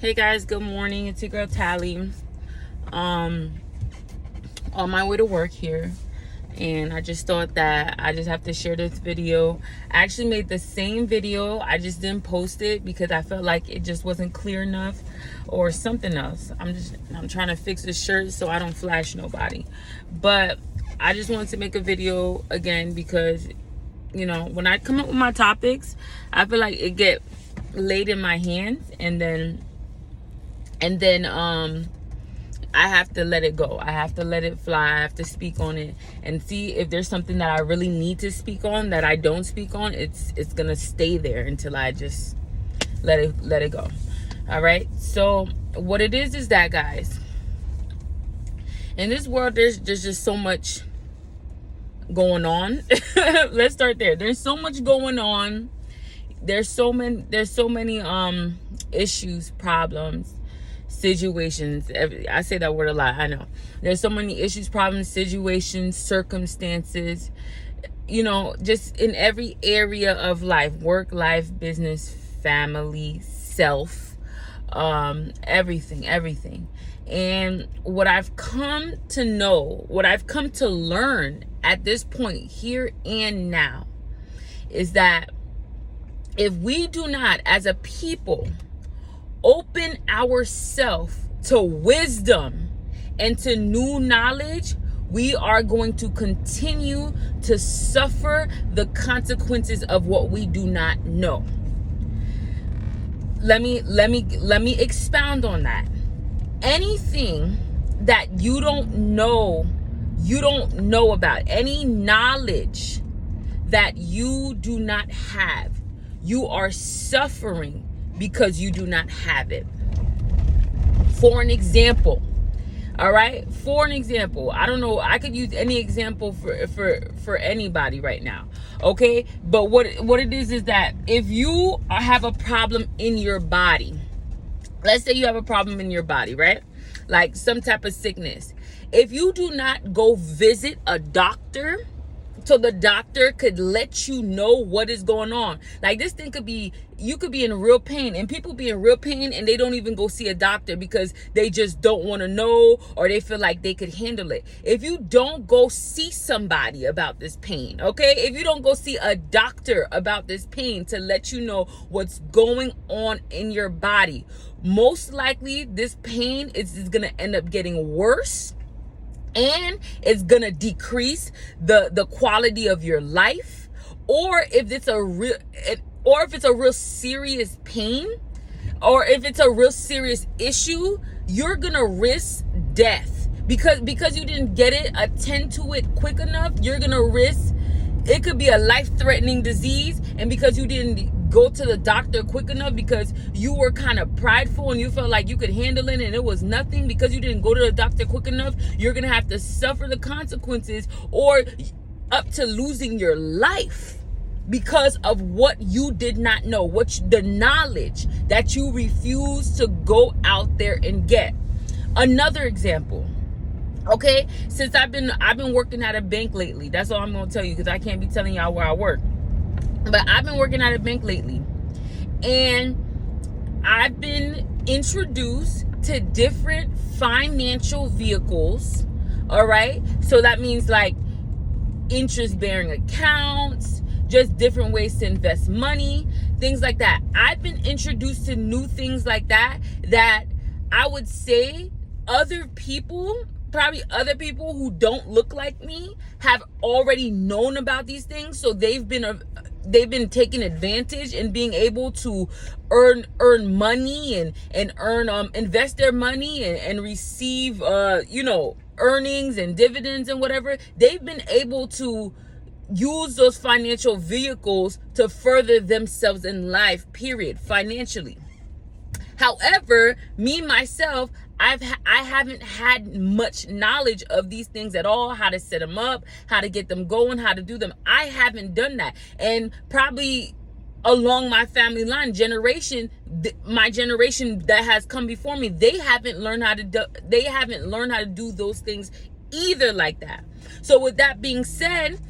Hey guys, good morning. It's your girl Tally. Um, on my way to work here, and I just thought that I just have to share this video. I actually made the same video. I just didn't post it because I felt like it just wasn't clear enough, or something else. I'm trying to fix the shirt so I don't flash nobody. But I just wanted to make a video again because when I come up with my topics, I feel like it get laid in my hands, and then I have to let it go. I have to let it fly. I have to speak on it and see if there's something that I really need to speak on that I don't speak on. It's gonna stay there until I just let it go. All right. So what it is that, guys, in this world, there's just so much going on. Let's start there. There's so much going on. There's so many issues, problems, situations. I say that word a lot, I know. There's so many issues, problems, situations, circumstances, just in every area of life: work, life, business, family, self, everything. And what I've come to know, what I've come to learn at this point, here and now, is that if we do not, as a people, open ourselves to wisdom and to new knowledge, we are going to continue to suffer the consequences of what we do not know. Let me expound on that. Anything that you don't know about, any knowledge that you do not have, you are suffering because you do not have it. For an example, all right? For an example, I don't know, I could use any example for anybody right now, okay? But what it is that if you have a problem in your body, let's say you have a problem in your body, right? Like some type of sickness. If you do not go visit a doctor, so the doctor could let you know what is going on. Like this thing you could be in real pain, and people be in real pain and they don't even go see a doctor because they just don't want to know, or they feel like they could handle it. If you don't go see somebody about this pain, okay? If you don't go see a doctor about this pain to let you know what's going on in your body, most likely this pain is going to end up getting worse. And it's gonna decrease the quality of your life, or if it's a real serious pain, or if it's a real serious issue, you're gonna risk death because you didn't get it, attend to it quick enough. You're gonna risk, it could be a life-threatening disease, and because you didn't go to the doctor quick enough, because you were kind of prideful and you felt like you could handle it and it was nothing, because you didn't go to the doctor quick enough, you're gonna have to suffer the consequences, or up to losing your life, because of what you did not know, the knowledge that you refused to go out there and get. Another example. Okay, since I've been working at a bank lately, that's all I'm gonna tell you, because I can't be telling y'all where I work. But I've been working at a bank lately, and I've been introduced to different financial vehicles. All right, so that means like interest-bearing accounts, just different ways to invest money, things like that. I've been introduced to new things like that I would say probably other people who don't look like me have already known about these things, so they've been taking advantage and being able to earn money and earn invest their money and receive earnings and dividends and whatever. They've been able to use those financial vehicles to further themselves in life, period, financially. However, me myself, I haven't had much knowledge of these things at all, how to set them up, how to get them going, how to do them. I haven't done that. And probably along my family line, my generation that has come before me, they haven't learned how to do those things either like that. So with that being said,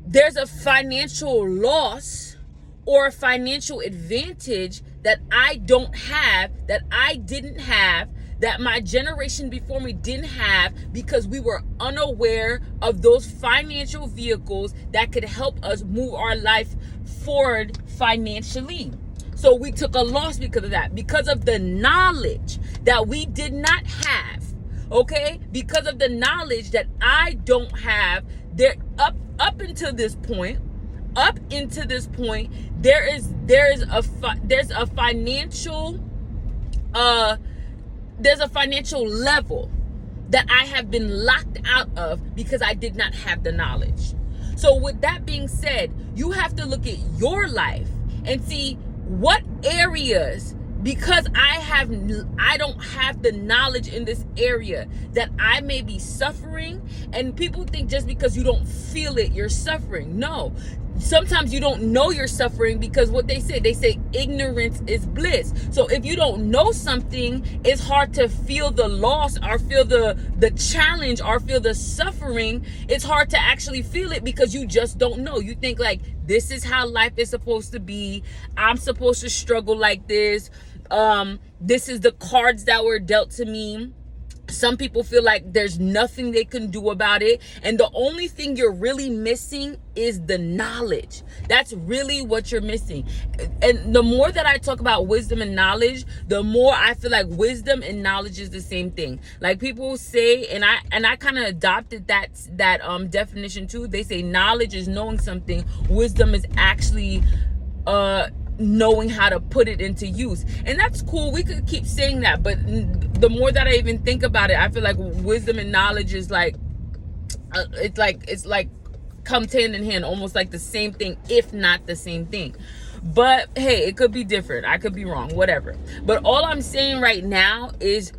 there's a financial loss or a financial advantage that I don't have, that I didn't have, that my generation before me didn't have, because we were unaware of those financial vehicles that could help us move our life forward financially. So we took a loss because of that, because of the knowledge that we did not have. Okay, because of the knowledge that I don't have. There, up until this point, there's a financial level that I have been locked out of because I did not have the knowledge. So with that being said, you have to look at your life and see what areas, because I don't have the knowledge in this area, that I may be suffering. And people think just because you don't feel it, you're suffering. No. Sometimes you don't know you're suffering, because what they say ignorance is bliss. So if you don't know something, it's hard to feel the loss or feel the challenge or feel the suffering. It's hard to actually feel it because you just don't know. You think like, this is how life is supposed to be. I'm supposed to struggle like this. This is the cards that were dealt to me. Some people feel like there's nothing they can do about it. And the only thing you're really missing is the knowledge. That's really what you're missing. And the more that I talk about wisdom and knowledge, the more I feel like wisdom and knowledge is the same thing. Like people say, and I kind of adopted that definition too. They say knowledge is knowing something. Wisdom is actually knowing how to put it into use. And that's cool. We could keep saying that, but the more that I even think about it, I feel like wisdom and knowledge is like it's like comes hand in hand, almost like the same thing, if not the same thing. But hey, it could be different. I could be wrong, whatever. But all I'm saying right now is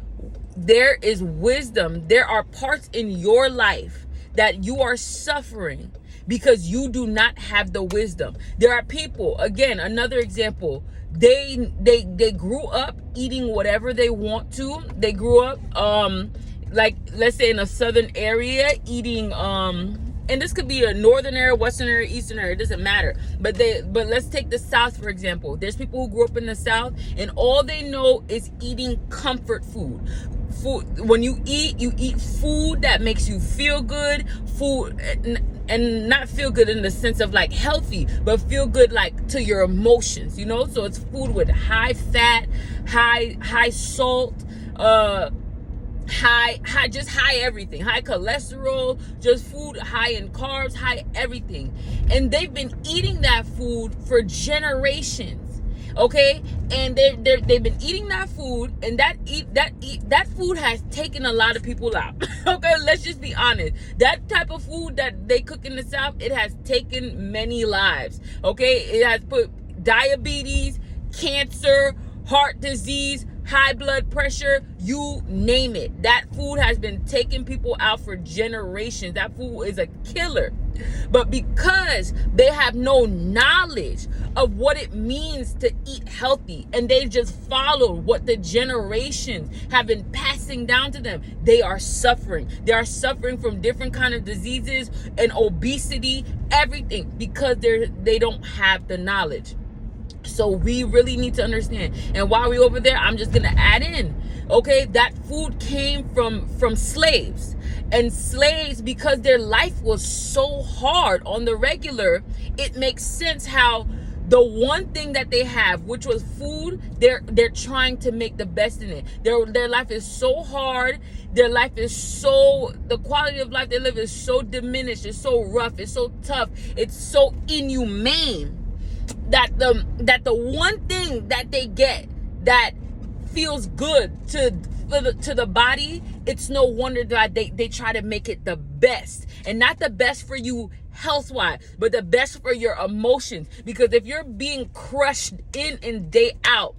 there is wisdom. There are parts in your life that you are suffering because you do not have the wisdom. There are people, again, another example, they grew up eating whatever they want to. They grew up like, let's say in a southern area, eating and this could be a northern area, western area, eastern area, it doesn't matter. But let's take the South, for example. There's people who grew up in the South and all they know is eating comfort food. When you eat food that makes you feel good, food, and not feel good in the sense of like healthy, but feel good like to your emotions, you know? So it's food with high fat, high salt, high everything, high cholesterol, just food high in carbs, high everything. And they've been eating that food for generations. Okay, and they've been eating that food, and that food has taken a lot of people out. Okay, let's just be honest. That type of food that they cook in the South, it has taken many lives. Okay, it has put diabetes, cancer, heart disease, high blood pressure, you name it. That food has been taking people out for generations. That food is a killer. But because they have no knowledge of what it means to eat healthy, and they just followed what the generations have been passing down to them, they are suffering. They are suffering from different kind of diseases and obesity, everything, because they don't have the knowledge. So we really need to understand. And while we're over there, I'm just gonna add in, okay, that food came from slaves. And slaves, because their life was so hard on the regular, it makes sense how the one thing that they have, which was food, they're trying to make the best in it. Their life is so hard. Their life is so, the quality of life they live is so diminished. It's so rough. It's so tough. It's so inhumane that the one thing that they get that feels good to the body, it's no wonder that they try to make it the best, and not the best for you health-wise, but the best for your emotions. Because if you're being crushed in and day out,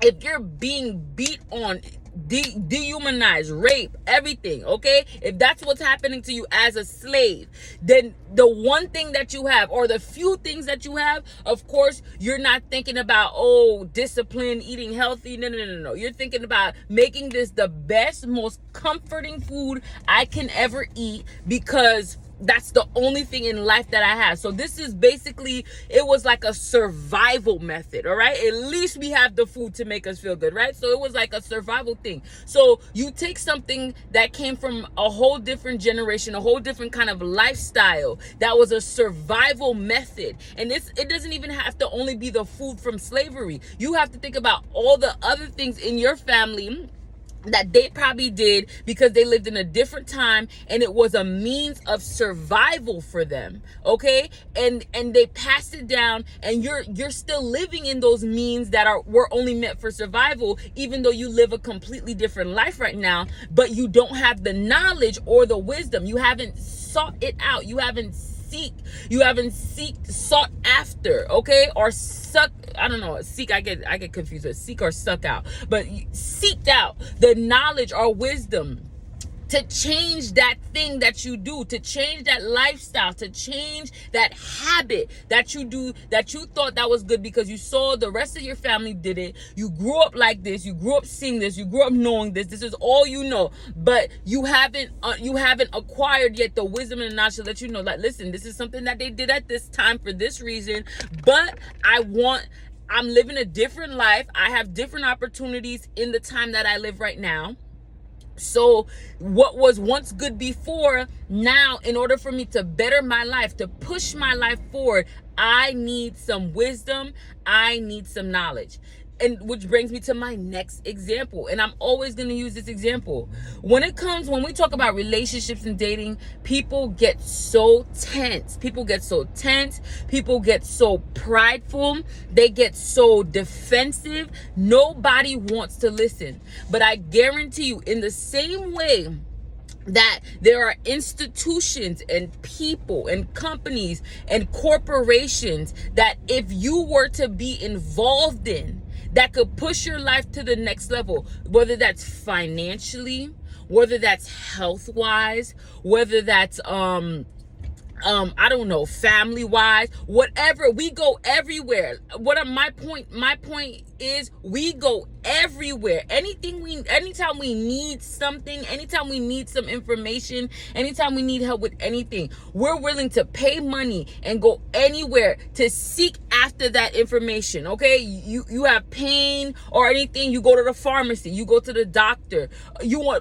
if you're being beat on, dehumanized, rape, everything, okay, if that's what's happening to you as a slave, then the one thing that you have, or the few things that you have, of course, you're not thinking about, oh, discipline, eating healthy. No. You're thinking about making this the best, most comforting food I can ever eat, because that's the only thing in life that I have. So this is basically, it was like a survival method, all right? At least we have the food to make us feel good, right? So it was like a survival thing. So you take something that came from a whole different generation, a whole different kind of lifestyle, that was a survival method. And it doesn't even have to only be the food from slavery. You have to think about all the other things in your family that they probably did because they lived in a different time, and it was a means of survival for them, okay? And they passed it down, and you're still living in those means that were only meant for survival, even though you live a completely different life right now, but you don't have the knowledge or the wisdom. You haven't sought it out. You haven't sought after, okay? Or suck, I don't know, seek, I get confused with seek or suck out, but seeked out the knowledge or wisdom to change that thing that you do, to change that lifestyle, to change that habit that you do, that you thought that was good because you saw the rest of your family did it. You grew up like this, you grew up seeing this, you grew up knowing this. This is all you know, but you haven't acquired yet the wisdom and the knowledge to let you know, like, listen, this is something that they did at this time for this reason, but I'm living a different life. I have different opportunities in the time that I live right now. So what was once good before, now, in order for me to better my life, to push my life forward, I need some wisdom. I need some knowledge. And which brings me to my next example. And I'm always going to use this example. When we talk about relationships and dating, people get so tense. People get so prideful. They get so defensive. Nobody wants to listen. But I guarantee you, in the same way that there are institutions and people and companies and corporations that if you were to be involved in, that could push your life to the next level, whether that's financially, whether that's health-wise, whether that's I don't know, family wise, whatever. We go everywhere. My point is, we go everywhere. Anytime we need something, anytime we need some information, anytime we need help with anything, we're willing to pay money and go anywhere to seek after that information. Okay, you have pain or anything, you go to the pharmacy, you go to the doctor.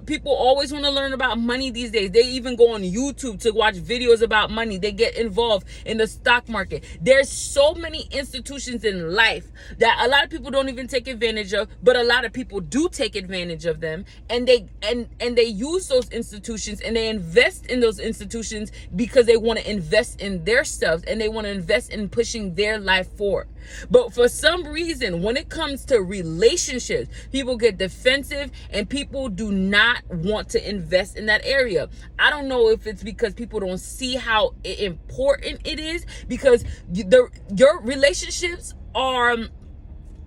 People always want to learn about money these days. They even go on YouTube to watch videos about money. They get involved in the stock market. There's so many institutions in life that a lot of people don't even take advantage of, but a lot of people do take advantage of them, and they use those institutions and they invest in those institutions because they want to invest in their stuff and they want to invest in pushing their life forward. But for some reason, when it comes to relationships, people get defensive and people do not want to invest in that area. I don't know if it's because people don't see how important it is, because your relationships are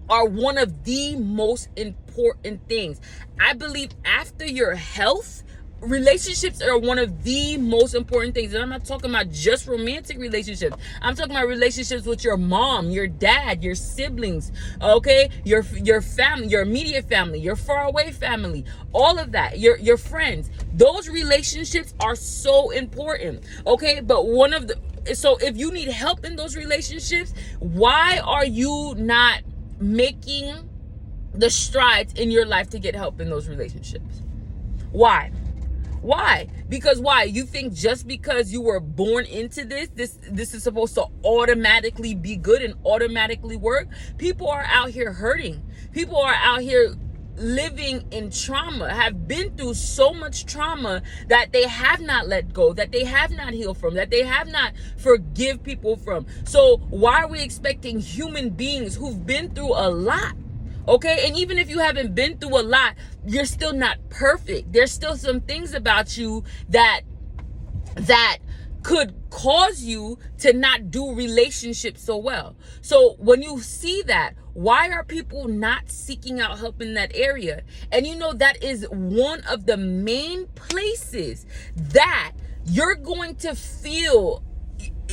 one of the most important things. I believe after your health, relationships are one of the most important things. And I'm not talking about just romantic relationships. I'm talking about relationships with your mom, your dad, your siblings, okay? Your family, your immediate family, your faraway family, all of that, your friends. Those relationships are so important, okay? But so if you need help in those relationships, why are you not making the strides in your life to get help in those relationships? Why? Because why? You think just because you were born into this is supposed to automatically be good and automatically work? People are out here hurting. People are out here living in trauma, have been through so much trauma that they have not let go, that they have not healed from, that they have not forgive people from. So why are we expecting human beings who've been through a lot? Okay, and even if you haven't been through a lot, you're still not perfect. There's still some things about you that could cause you to not do relationships so well. So when you see that, why are people not seeking out help in that area? And that is one of the main places that you're going to feel.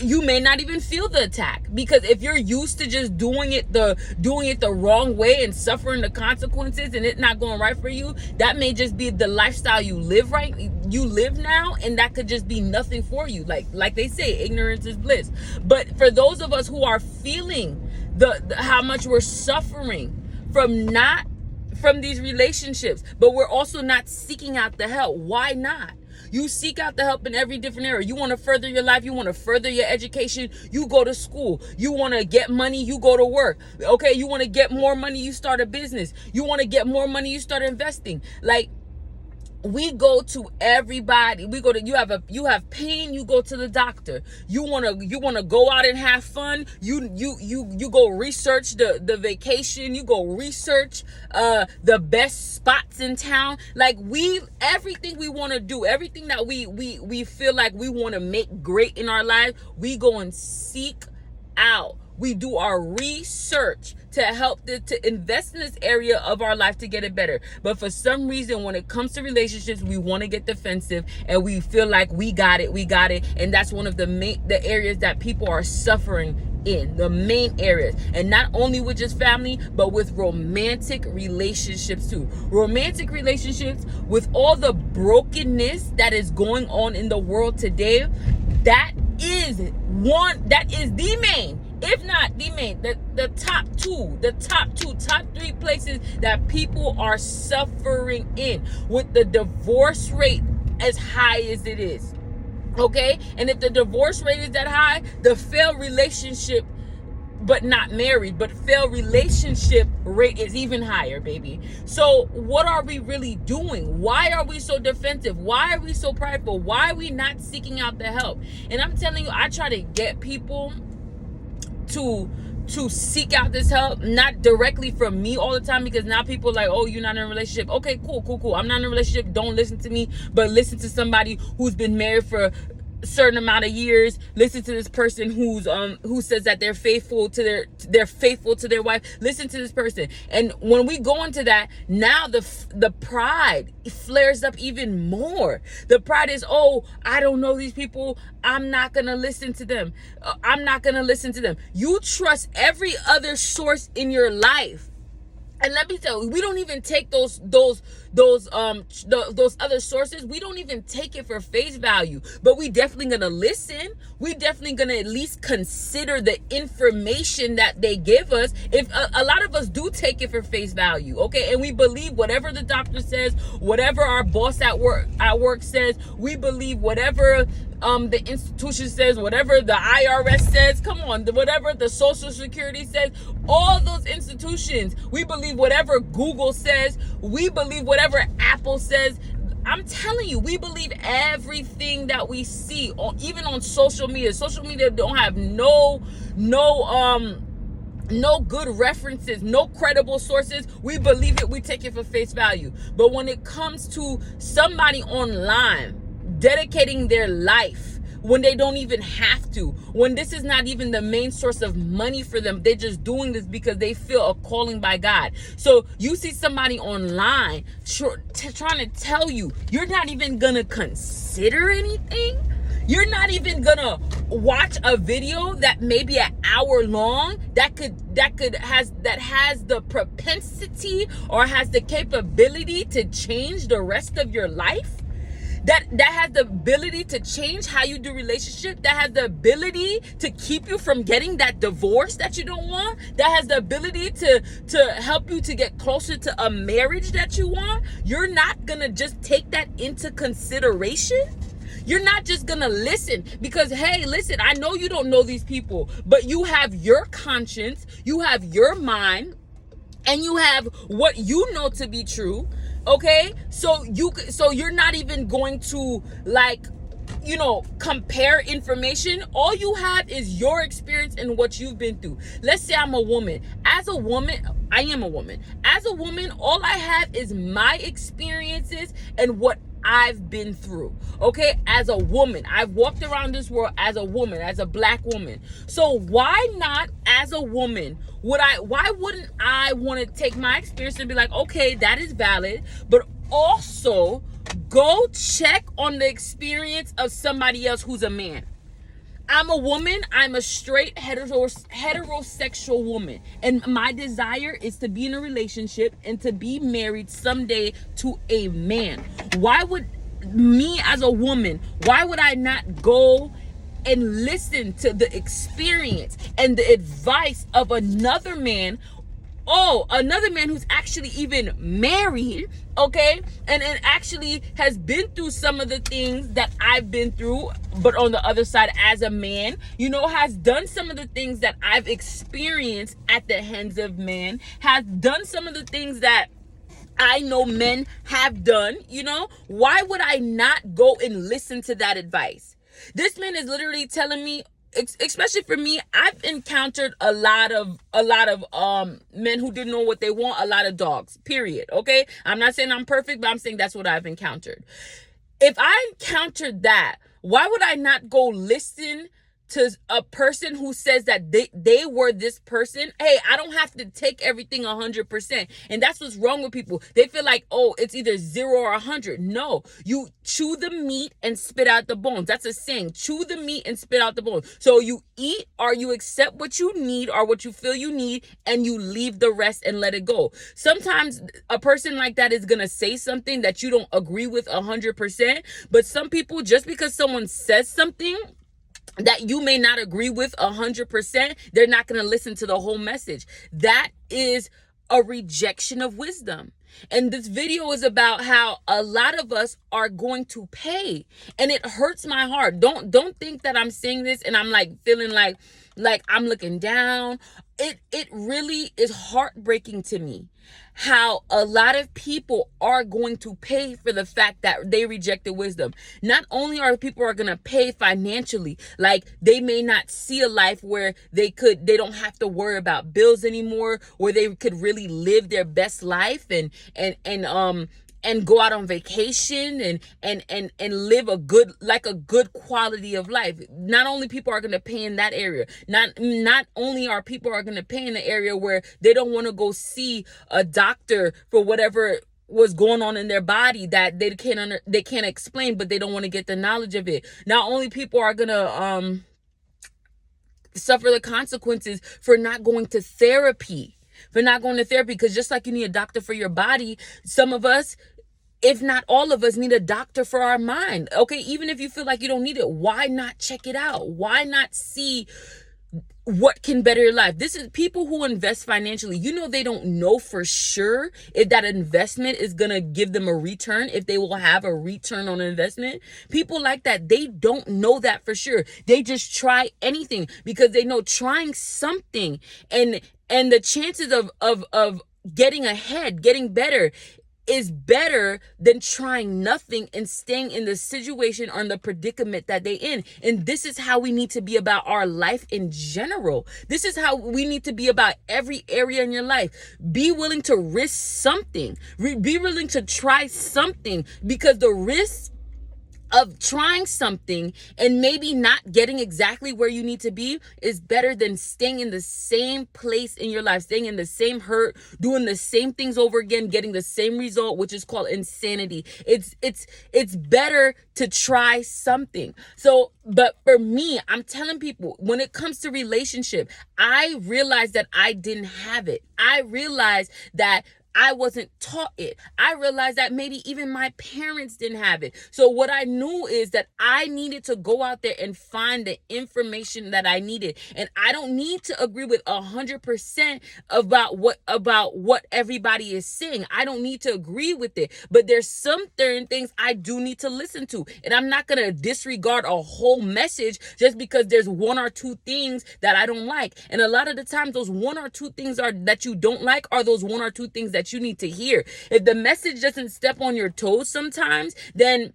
You may not even feel the attack, because if you're used to just doing it the wrong way and suffering the consequences and it not going right for you, that may just be the lifestyle you live you live now, and that could just be nothing for you. Like they say, ignorance is bliss. But for those of us who are feeling the how much we're suffering from these relationships, but we're also not seeking out the help. Why not? You seek out the help in every different area. You want to further your life. You want to further your education. You go to school. You want to get money. You go to work. Okay. You want to get more money. You start a business. You want to get more money. You start investing. Like, we go to everybody. You have pain, you go to the doctor. You want to go out and have fun. You go research the vacation. You go research the best spots in town. Like, everything we want to do, everything that we feel like we want to make great in our life, we go and seek out. We do our research to help to invest in this area of our life to get it better. But for some reason, when it comes to relationships, we want to get defensive and we feel like we got it. And that's one of the areas that people are suffering in, the main areas. And not only with just family, but with romantic relationships too. Romantic relationships, with all the brokenness that is going on in the world today, that is the main, if not the main, the top three places that people are suffering in, with the divorce rate as high as it is. Okay? And if the divorce rate is that high, the failed relationship, but not married, but failed relationship rate is even higher, baby. So what are we really doing? Why are we so defensive? Why are we so prideful? Why are we not seeking out the help? And I'm telling you, I try to get people to seek out this help, not directly from me all the time, because now people are like, oh, you're not in a relationship. Okay, cool. I'm not in a relationship. Don't listen to me, but listen to somebody who's been married for a certain amount of years. Listen to this person who says that they're faithful to their wife. Listen to this person. And when we go into that, now the pride flares up even more. The pride is, oh, I don't know these people, I'm not gonna listen to them. You trust every other source in your life. And let me tell you, we don't even take those other sources. We don't even take it for face value, but we definitely gonna listen. We definitely gonna at least consider the information that they give us. If a lot of us do take it for face value, okay, and we believe whatever the doctor says, whatever our boss at work says, we believe whatever the institution says, whatever the IRS says, whatever the Social Security says, all those institutions, we believe whatever Google says, we believe whatever Apple says. I'm telling you, we believe everything that we see, even on social media. Social media don't have no good references, no credible sources. We believe it, we take it for face value. But when it comes to somebody online dedicating their life when they don't even have to, when this is not even the main source of money for them, they're just doing this because they feel a calling by God. So you see somebody online trying to tell you, you're not even gonna consider anything. You're not even gonna watch a video that may be an hour long that has the propensity or has the capability to change the rest of your life. That has the ability to change how you do relationship. That has the ability to keep you from getting that divorce that you don't want. That has the ability to help you to get closer to a marriage that you want. You're not gonna just take that into consideration. You're not just gonna listen because, hey, listen, I know you don't know these people, but you have your conscience, you have your mind, and you have what you know to be true. Okay, so you're not even going to compare information. All you have is your experience and what you've been through. Let's say I'm a woman. As a woman, I am a woman. As a woman, all I have is my experiences and what I've been through. Okay, as a woman, I've walked around this world as a woman, as a black woman. So why not, as a woman, why wouldn't I want to take my experience and be like, okay, that is valid, but also go check on the experience of somebody else who's a man. I'm a woman. I'm a straight heterosexual woman. And my desire is to be in a relationship and to be married someday to a man. Why would me as a woman, why would I not go and listen to the experience and the advice of another man? Oh, another man who's actually even married, okay, and actually has been through some of the things that I've been through, but on the other side, as a man, has done some of the things that I've experienced at the hands of men, has done some of the things that I know men have done. Why would I not go and listen to that advice? This man is literally telling me, especially for me, I've encountered a lot of men who didn't know what they want, a lot of dogs, period. Okay, I'm not saying I'm perfect, but I'm saying that's what I've encountered. If I encountered that, why would I not go listen to a person who says that they were this person? Hey, I don't have to take everything 100%. And that's what's wrong with people. They feel like, oh, it's either 0 or 100. No, you chew the meat and spit out the bones. That's a saying. Chew the meat and spit out the bones. So you eat, or you accept what you need or what you feel you need, and you leave the rest and let it go. Sometimes a person like that is going to say something that you don't agree with 100%. But some people, just because someone says something that you may not agree with 100%, they're not going to listen to the whole message. That is a rejection of wisdom. And this video is about how a lot of us are going to pay, and it hurts my heart. Don't think that I'm saying this and I'm like feeling like I'm looking down. It really is heartbreaking to me how a lot of people are going to pay for the fact that they rejected wisdom. Not only are people going to pay financially, like they may not see a life where they don't have to worry about bills anymore, or they could really live their best life and go out on vacation and live a good quality of life. Not only people are going to pay in that area. Not only are people are going to pay in the area where they don't want to go see a doctor for whatever was going on in their body that they can't explain, but they don't want to get the knowledge of it. Not only people are going to suffer the consequences for not going to therapy. Because just like you need a doctor for your body, some of us, if not all of us, need a doctor for our mind. Okay, even if you feel like you don't need it, why not check it out? Why not see what can better your life? This is people who invest financially. They don't know for sure if that investment is going to give them a return, if they will have a return on investment. People like that, they don't know that for sure. They just try anything because they know trying something and the chances of getting ahead, getting better, is better than trying nothing and staying in the situation or in the predicament that they in. And this is how we need to be about our life in general. This is how we need to be about every area in your life. Be willing to risk something. Be willing to try something, because the risk of trying something and maybe not getting exactly where you need to be is better than staying in the same place in your life, staying in the same hurt, doing the same things over again, getting the same result, which is called insanity. It's better to try something. So, but for me, I'm telling people, when it comes to relationship, I realized that I didn't have it. I realized that I wasn't taught it. I realized that maybe even my parents didn't have it. So what I knew is that I needed to go out there and find the information that I needed. And I don't need to agree with 100% about what everybody is saying. I don't need to agree with it. But there's some certain things I do need to listen to. And I'm not going to disregard a whole message just because there's one or two things that I don't like. And a lot of the times those one or two things that you don't like are those one or two things that you need to hear. If the message doesn't step on your toes sometimes, then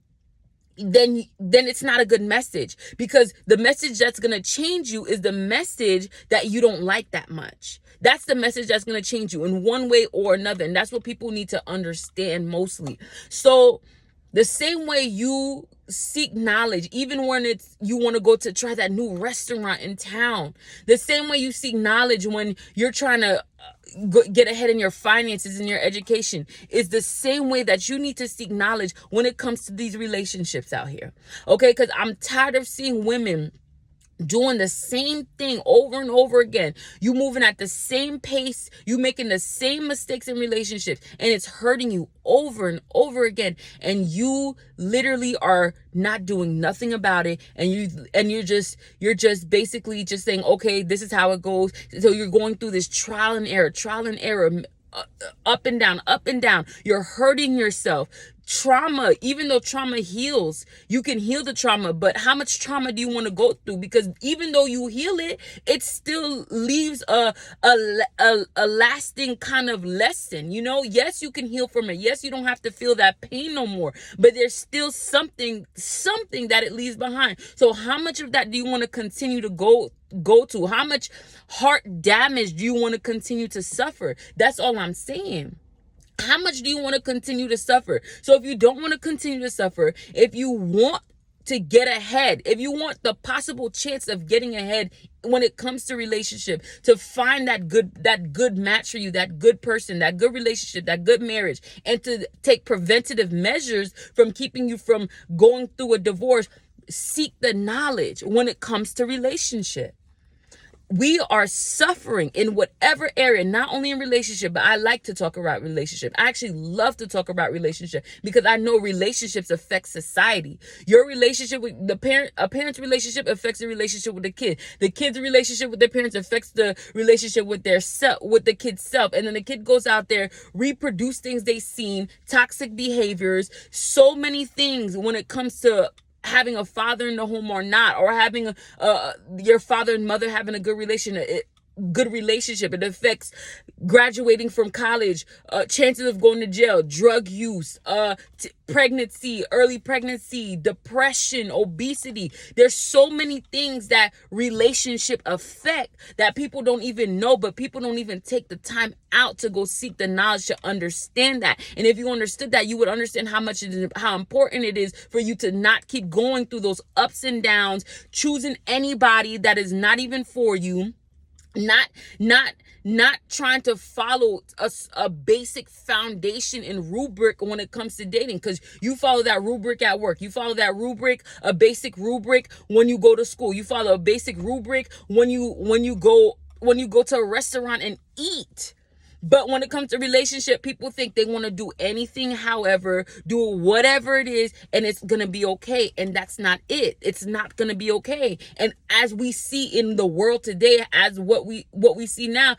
it's not a good message, because the message that's going to change you is the message that you don't like that much. That's the message that's going to change you in one way or another. And that's what people need to understand mostly. So the same way you seek knowledge, even when you want to go to try that new restaurant in town, the same way you seek knowledge when you're trying to get ahead in your finances and your education, is the same way that you need to seek knowledge when it comes to these relationships out here. Okay, because I'm tired of seeing women doing the same thing over and over again. You moving at the same pace, you making the same mistakes in relationships, and it's hurting you over and over again, and you literally are not doing nothing about it, and you're just basically just saying, okay, this is how it goes. So you're going through this trial and error, up and down, up and down. You're hurting yourself. Trauma, even though trauma heals, you can heal the trauma, but how much trauma do you want to go through? Because even though you heal it, it still leaves a lasting kind of lesson. Yes, you can heal from it. Yes, you don't have to feel that pain no more, but there's still something that it leaves behind. So how much of that do you want to continue to go to? How much heart damage do you want to continue to suffer? That's all I'm saying. How much do you want to continue to suffer? So if you don't want to continue to suffer, if you want to get ahead, if you want the possible chance of getting ahead when it comes to relationship, to find that good match for you, that good person, that good relationship, that good marriage, and to take preventative measures from keeping you from going through a divorce, seek the knowledge when it comes to relationship. We are suffering in whatever area, not only in relationship, but I like to talk about relationship. I actually love to talk about relationship because I know relationships affect society. Your relationship with a parent's relationship affects the relationship with the kid. The kid's relationship with their parents affects the relationship with with the kid's self. And then the kid goes out there, reproduce things they've seen, toxic behaviors, so many things when it comes to having a father in the home or not, or having your father and mother having a good relationship. It affects graduating from college, chances of going to jail, drug use, pregnancy, early pregnancy, depression, obesity. There's so many things that relationship affect that people don't even know, but people don't even take the time out to go seek the knowledge to understand that. And if you understood that, you would understand how important it is for you to not keep going through those ups and downs, choosing anybody that is not even for you, not trying to follow a basic foundation and rubric when it comes to dating, because you follow that rubric at work, you follow that rubric, a basic rubric when you go to school, you follow a basic rubric when you go to a restaurant and eat. But when it comes to relationship, people think they want to do anything, however, do whatever it is, and it's going to be okay. And that's not it. It's not going to be okay. And as we see in the world today, as what we see now,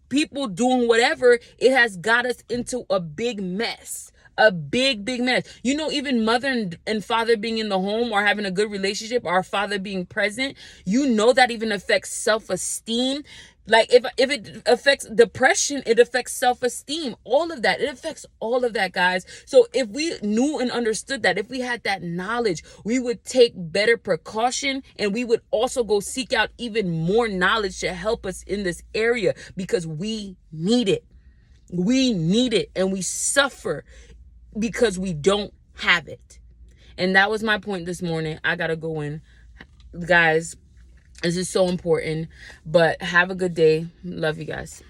people doing whatever, it has got us into a big mess. A big mess. Even mother and father being in the home or having a good relationship, or father being present, that even affects self-esteem. Like if it affects depression, it affects self-esteem, all of that. It affects all of that, guys. So if we knew and understood that, if we had that knowledge, we would take better precaution, and we would also go seek out even more knowledge to help us in this area, because we need it. We need it, and we suffer because we don't have it. And that was my point this morning. I gotta go in. Guys, this is so important. But have a good day. Love you guys.